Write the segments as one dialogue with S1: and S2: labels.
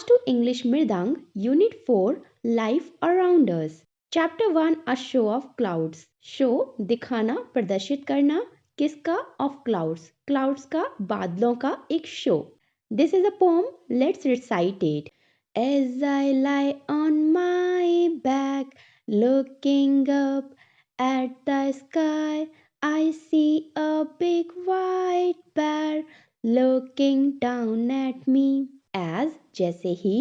S1: Fast to English Mridang, Unit 4, Life Around Us. Chapter 1, A Show of Clouds. Show दिखाना, प्रदर्शित करना, किसका? Of clouds. Clouds का, बादलों का एक show. This is a poem. Let's recite it. As I lie on my back, looking up at the sky, I see a big white bear looking down at me. As जैसे ही,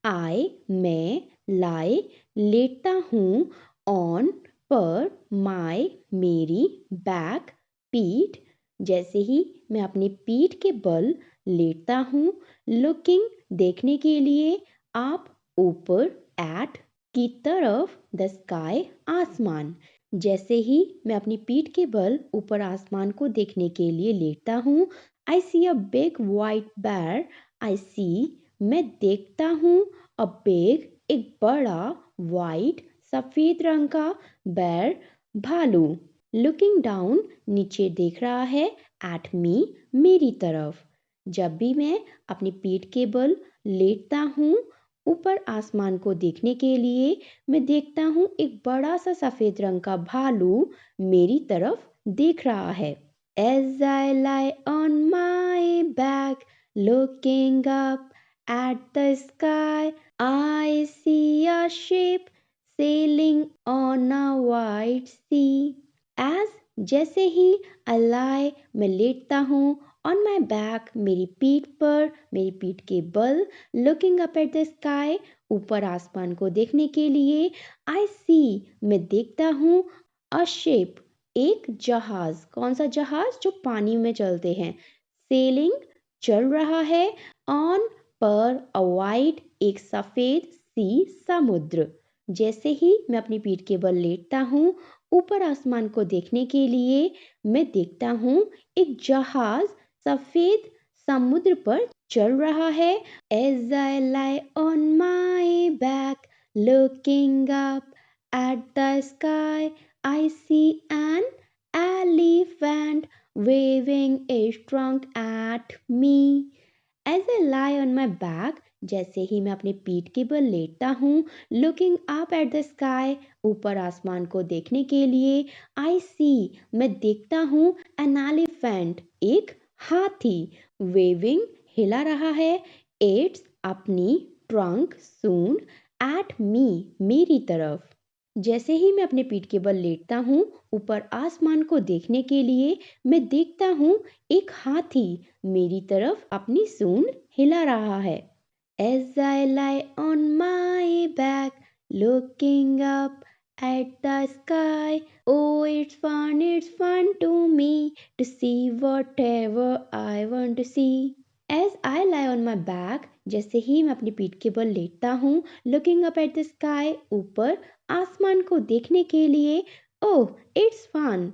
S1: I मैं, lie लेटता हूँ, on पर, my मेरी, back पीठ, जैसे ही मैं अपनी पीठ के बल लेटता हूँ, looking देखने के लिए, आप ऊपर, at की तरफ, the sky आसमान, जैसे ही मैं अपनी पीठ के बल ऊपर आसमान को देखने के लिए लेटता हूँ, I see a big white bear. I see मैं देखता हूँ a big एक बड़ा white सफेद रंग का bear भालू looking down नीचे देख रहा है at me मेरी तरफ। जब भी मैं अपनी पीठ के बल लेटता हूँ ऊपर आसमान को देखने के लिए, मैं देखता हूँ एक बड़ा सा सफेद रंग का भालू मेरी तरफ देख रहा है। As I lie on my back, looking up at the sky, I see a ship sailing on a wide sea. As जैसे ही I lie मैं लेटता हूँ on my back मेरी पीठ पर, मेरी पीठ के बल, looking up at the sky ऊपर आसमान को देखने के लिए, I see मैं देखता हूँ a ship एक जहाज। कौन सा जहाज? जो पानी में चलते हैं। सेलिंग चल रहा है, ऑन पर, अ वाइड एक सफेद, सी समुद्र। जैसे ही मैं अपनी पीठ के बल लेटता हूँ ऊपर आसमान को देखने के लिए, मैं देखता हूँ एक जहाज सफेद समुद्र पर चल रहा है। As I lie on my back, looking up at the sky, I see an elephant waving its trunk at me. As I lie on my back, जैसे ही मैं अपनी पीठ के बल लेटता हूँ, looking up at the sky ऊपर आसमान को देखने के लिए, I see मैं देखता हूँ an elephant एक हाथी waving हिला रहा है its अपनी trunk सूंड at me मेरी तरफ। जैसे ही मैं अपने पीठ के बल लेटता हूँ ऊपर आसमान को देखने के लिए, मैं देखता हूँ एक हाथी मेरी तरफ अपनी सूंड हिला रहा है। As I lie on my back, looking up at the sky, oh it's fun to me to see whatever I want to see. As I lie on my back, जैसे ही मैं अपनी पीठ के बल लेटता हूँ, looking up at the sky ऊपर आसमान को देखने के लिए, ओह इट्स फन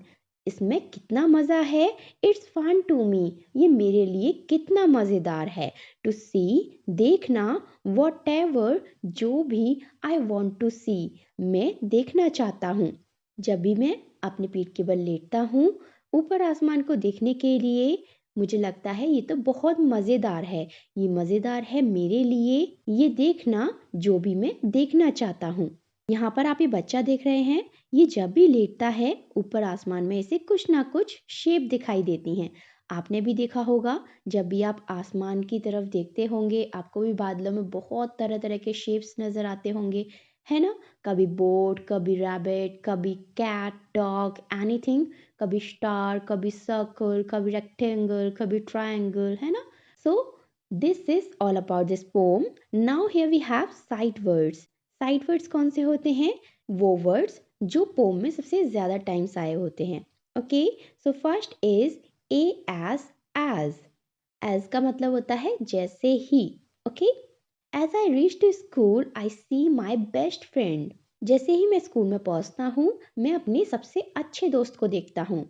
S1: इसमें कितना मज़ा है, इट्स फन टू मी ये मेरे लिए कितना मज़ेदार है, टू सी देखना, वॉट एवर जो भी, आई वॉन्ट टू सी मैं देखना चाहता हूँ। जब भी मैं अपनी पीठ के बल लेटता हूँ ऊपर आसमान को देखने के लिए, मुझे लगता है ये तो बहुत मज़ेदार है, ये मज़ेदार है मेरे लिए ये देखना जो भी मैं देखना चाहता हूँ। यहाँ पर आप ये बच्चा देख रहे हैं, ये जब भी लेटता है ऊपर आसमान में इसे कुछ ना कुछ शेप दिखाई देती हैं। आपने भी देखा होगा, जब भी आप आसमान की तरफ देखते होंगे आपको भी बादलों में बहुत तरह तरह के शेप्स नज़र आते होंगे, है ना? कभी बोट, कभी रैबिट, कभी कैट, डॉग, एनीथिंग, कभी स्टार, कभी सर्कल, कभी रेक्टेंगल, कभी ट्रायंगल, है ना? So this is all about this poem. Now here we have sight words. Sight words कौन से होते हैं? वो वर्ड्स जो पोम में सबसे ज़्यादा टाइम्स आए होते हैं। Okay, so first is a as. As का मतलब होता है जैसे ही। Okay, as I reach to school I see my best friend. जैसे ही मैं स्कूल में पहुंचता हूँ मैं अपने सबसे अच्छे दोस्त को देखता हूँ।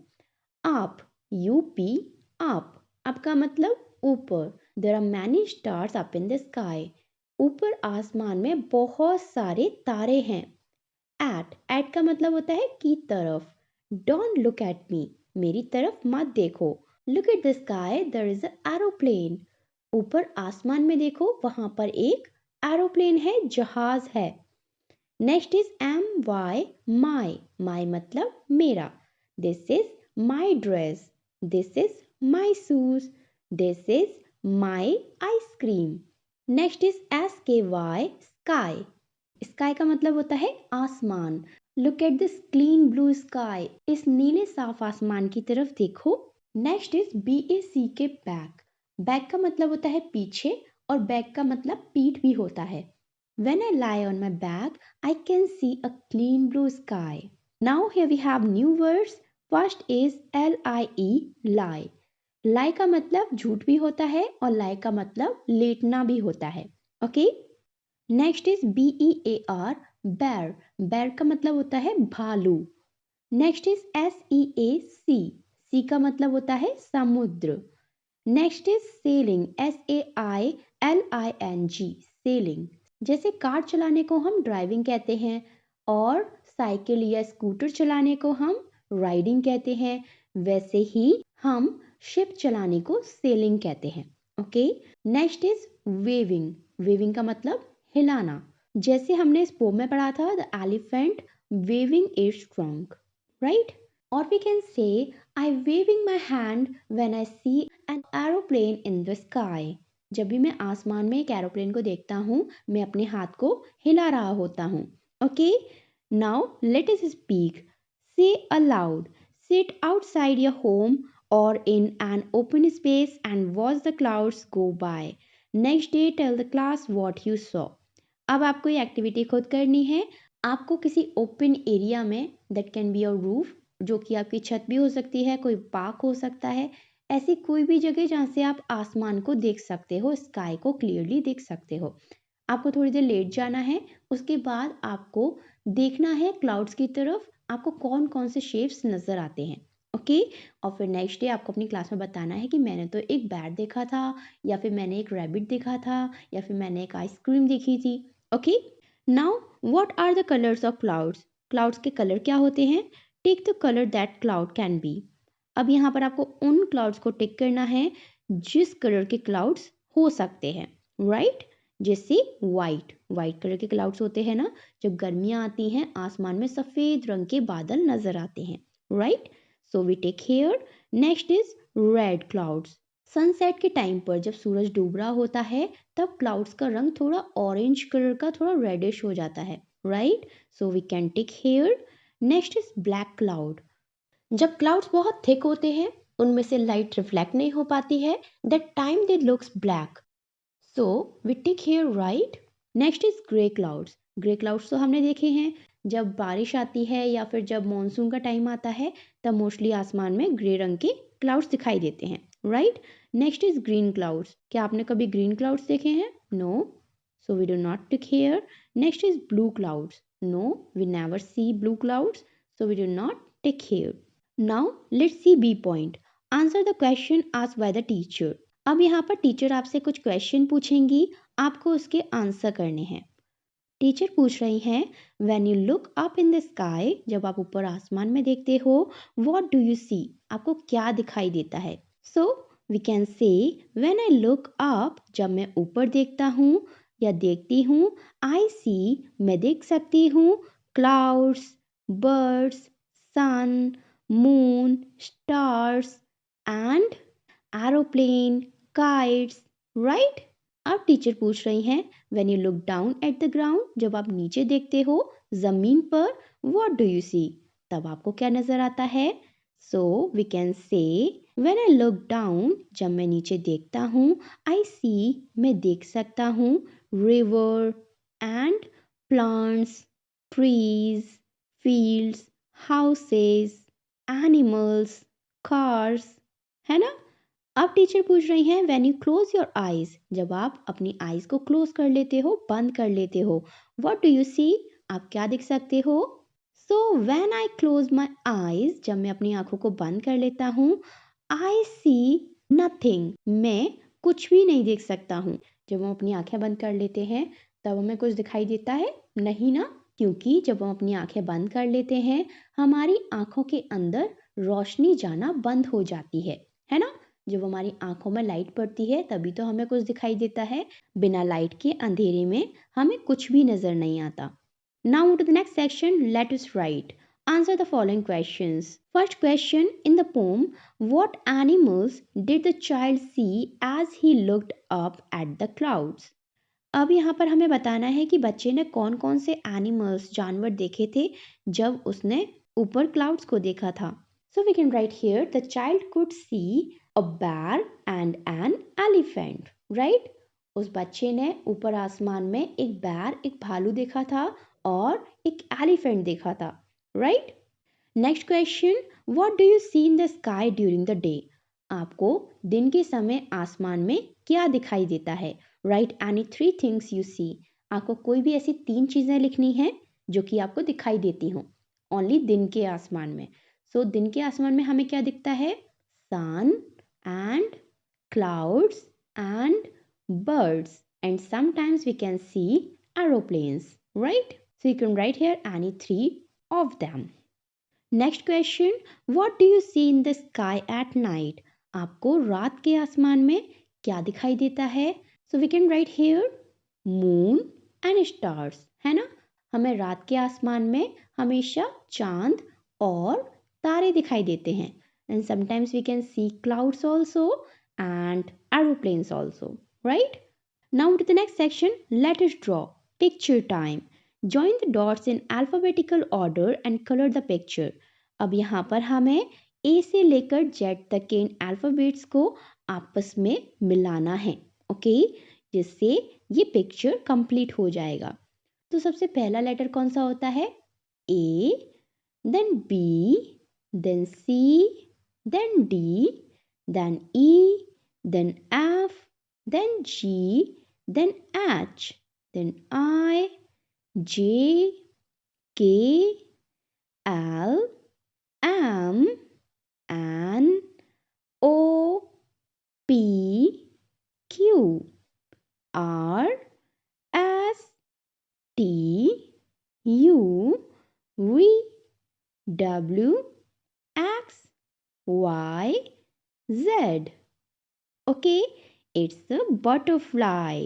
S1: आप, यूपी, आप का मतलब ऊपर। There are many stars up in the sky. ऊपर आसमान में बहुत सारे तारे हैं। एट का मतलब होता है की तरफ। डोंट लुक एट मी मेरी तरफ मत देखो। Look at the sky there is a aeroplane. ऊपर आसमान में देखो वहां पर एक एरोप्लेन है, जहाज है। नेक्स्ट इज my, my मतलब मेरा। This is my dress, this is my shoes, this is my ice cream. Next is sky, sky का मतलब होता है आसमान। Look at this clean blue sky, इस नीले साफ आसमान की तरफ देखो। नेक्स्ट इज बैक, बैक का मतलब होता है पीछे और बैक का मतलब पीठ भी होता है। When I lie on my back, I can see a clean blue sky. Now here we have new words. First is lie, lie. lie का मतलब झूठ भी होता है और lie का मतलब लेटना भी होता है। Okay. Next is bear, bear का मतलब होता है भालू। नेक्स्ट इज सी का मतलब होता है समुद्र। Next is selling, SAILING, selling. जैसे कार चलाने को हम ड्राइविंग कहते हैं और साइकिल या स्कूटर चलाने को हम राइडिंग कहते हैं, वैसे ही हम शिप चलाने को सेलिंग कहते हैं। Okay. Next is waving, waving का मतलब हिलाना। जैसे हमने इस पोम में पढ़ा था, the elephant waving its trunk, right. और we can say I waving my hand when I see an aeroplane in the sky. जब भी मैं आसमान में एक एरोप्लेन को देखता हूँ, मैं अपने हाथ को हिला रहा होता हूँ। Okay. Now let us speak. Say aloud, sit outside your home or in an open space and watch the clouds go by. Next day tell the class what you saw. अब आपको ये एक्टिविटी खुद करनी है। आपको किसी open area में, that can be your roof, जो कि आपकी छत भी हो सकती है, कोई पार्क हो सकता है, ऐसी कोई भी जगह जहाँ से आप आसमान को देख सकते हो, स्काई को क्लियरली देख सकते हो। आपको थोड़ी देर लेट जाना है, उसके बाद आपको देखना है क्लाउड्स की तरफ, आपको कौन कौन से शेप्स नज़र आते हैं। ओके। और फिर नेक्स्ट डे आपको अपनी क्लास में बताना है कि मैंने तो एक बैट देखा था, या फिर मैंने एक रैबिट देखा था, या फिर मैंने एक आइसक्रीम देखी थी। Okay. Now what are the colours of clouds, clouds के कलर क्या होते हैं। Tick the colour that cloud can be. अब यहाँ पर आपको उन क्लाउड्स को टिक करना है जिस कलर के क्लाउड्स हो सकते हैं, राइट। जैसे वाइट, वाइट कलर के क्लाउड्स होते हैं ना, जब गर्मियाँ आती हैं आसमान में सफ़ेद रंग के बादल नजर आते हैं, right. So we take here. Next is red clouds. Sunset के टाइम पर जब सूरज डूब रहा होता है, तब क्लाउड्स का रंग थोड़ा ऑरेंज कलर का, थोड़ा रेडिश हो जाता है, right. So we can take here. Next is black cloud. जब क्लाउड्स बहुत थिक होते हैं, उनमें से लाइट रिफ्लेक्ट नहीं हो पाती है, that time they looks black. So we take here, right. Next is grey clouds. Grey clouds तो हमने देखे हैं, जब बारिश आती है या फिर जब मॉनसून का टाइम आता है, तब मोस्टली आसमान में ग्रे रंग के क्लाउड्स दिखाई देते हैं, right. Next is green clouds. क्या आपने कभी ग्रीन क्लाउड्स देखे हैं? No. So we do not take here. Next is blue clouds. No, we never see blue clouds, so we do not take here. Now let's see b point. Answer the question asked by the teacher. अब यहाँ पर teacher आपसे कुछ question पूछेंगी, आपको उसके answer करने हैं। Teacher पूछ रही हैं, when you look up in the sky, जब आप ऊपर आसमान में देखते हो, व्हाट डू यू सी, आपको क्या दिखाई देता है। So we can say when I look up, जब मैं ऊपर देखता हूँ या देखती हूँ, आई सी, मैं देख सकती हूँ, clouds, birds, sun, moon, stars and aeroplane, kites, right. अब टीचर पूछ रही हैं, when you look down at the ground, जब आप नीचे देखते हो जमीन पर, व्हाट डू यू सी, तब आपको क्या नजर आता है। So we can say when I look down, जब मैं नीचे देखता हूँ, आई सी, मैं देख सकता हूँ, river and plants, trees, fields, houses, animals, cars, है ना। अब टीचर पूछ रही हैं, when you close your eyes, जब आप अपनी आईज को क्लोज कर लेते हो, बंद कर लेते हो, व्हाट डू यू सी, आप क्या देख सकते हो। So when I close my eyes, जब मैं अपनी आंखों को बंद कर लेता हूँ, आई सी नथिंग, मैं कुछ भी नहीं देख सकता हूँ। जब हम अपनी आंखें बंद कर लेते हैं, तब हमें कुछ दिखाई देता है नहीं ना, क्योंकि जब हम अपनी आंखें बंद कर लेते हैं, हमारी आंखों के अंदर रोशनी जाना बंद हो जाती है ना। जब हमारी आंखों में लाइट पड़ती है तभी तो हमें कुछ दिखाई देता है, बिना लाइट के अंधेरे में हमें कुछ भी नजर नहीं आता। Now to the next section, let us write. Answer the following questions. First question, in the poem, what animals did the child see as he looked up at the clouds? अब यहाँ पर हमें बताना है कि बच्चे ने कौन कौन से एनिमल्स, जानवर देखे थे जब उसने ऊपर क्लाउड्स को देखा था। So we can write here, the child could see a bear and an elephant, right? उस बच्चे ने ऊपर आसमान में एक बैर, एक भालू देखा था और एक एलिफेंट देखा था, right? Next question, what do you see in the sky during the day? आपको दिन के समय आसमान में क्या दिखाई देता है? Right any 3 things you see. आपको कोई भी ऐसी 3 चीजें लिखनी है जो कि आपको दिखाई देती हों ओनली दिन के आसमान में। सो दिन के आसमान में हमें क्या दिखता है? Sun and clouds and birds, and sometimes we can see aeroplanes, right? So you can write here any 3 of them. Next question, what do you see in the sky at night? आपको रात के आसमान में क्या दिखाई देता है? So we can write here moon and stars, है ना? हमें रात के आसमान में हमेशा चांद और तारे दिखाई देते हैं। And sometimes we can see clouds also and aeroplanes also, right? Now to the next section, let us draw picture time. Join the dots in alphabetical order and color the picture. अब यहाँ पर हमें A से लेकर Z तक के इन alphabets को आपस में मिलाना है, ओके? जिससे ये पिक्चर कंप्लीट हो जाएगा। तो सबसे पहला लेटर कौन सा होता है? A, then B, then C, then D, then E, then F, then G, then H, then I, J, K, L, M, N, O, P, Q, R, S, T, U, V, W, X, Y, Z. Okay, it's the butterfly.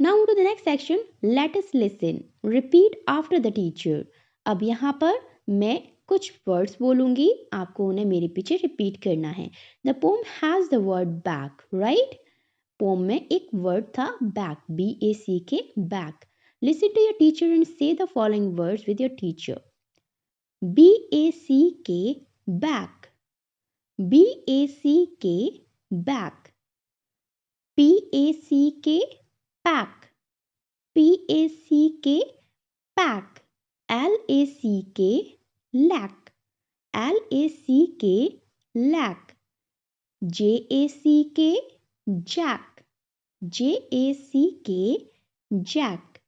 S1: Now to the next section, let us listen. Repeat after the teacher. अब यहाँ पर मैं कुछ words बोलूंगी, आपको उन्हें मेरे पीछे रिपीट करना है। The poem has the word back, right? Poem में एक वर्ड था back, B-A-C-K, back. Listen to your teacher and say the following words with your teacher. B-A-C-K, back. B-A-C-K, back. P-A-C-K, pack. P-A-C-K, pack. L-A-C-K, lack. L-A-C-K, lack. J-A-C-K, jack. J-A-C-K, jack.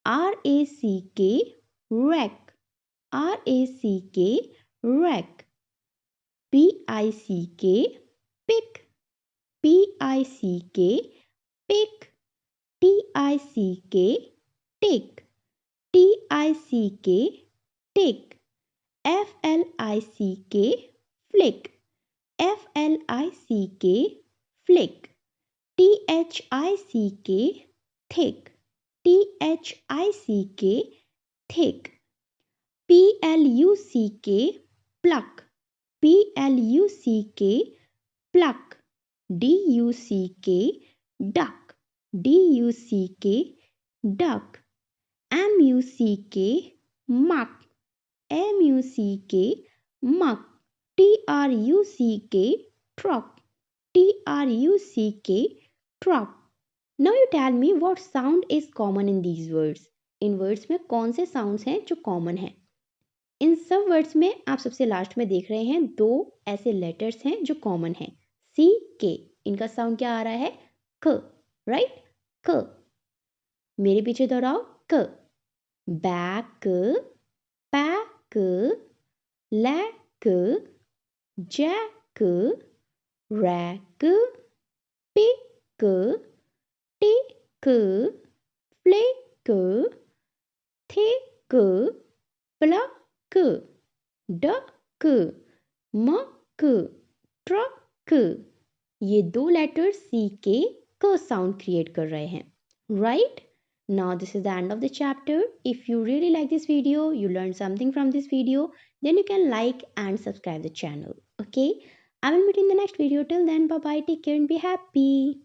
S1: R-A-C-K, rack. R-A-C-K, rack. P-I-C-K, pick. P-I-C-K, pick. T-I-C-K, tick. T-I-C-K, tick. F-L-I-C-K, flick. F-L-I-C-K, flick. T-H-I-C-K, thick. T-H-I-C-K, thick. P-L-U-C-K, pluck. P-L-U-C-K, pluck. D-U-C-K, duck. D-U-C-K, duck. M-U-C-K, muck. M-U-C-K, muck. T-R-U-C-K, truck. T-R-U-C-K, truck. Now you tell me what sound is common in these words. In words में कौन से sounds हैं जो common हैं? इन सब words में आप सबसे लास्ट में देख रहे हैं 2 ऐसे लेटर्स हैं जो कॉमन हैं, C, K. इनका साउंड क्या आ रहा है? क, राइट? क. मेरे पीछे दोहराओ, क. Back, pack, lack, jack, rack, pick, tick, flick, thick, pluck, duck, muck, truck, ये दो लेटर सी के क साउंड क्रिएट कर रहे हैं, right? Now this is the end of the chapter. If you really like this video, you learned something from this video, then you can like and subscribe the channel. Okay? I will meet in the next video. Till then, bye bye. Take care and be happy.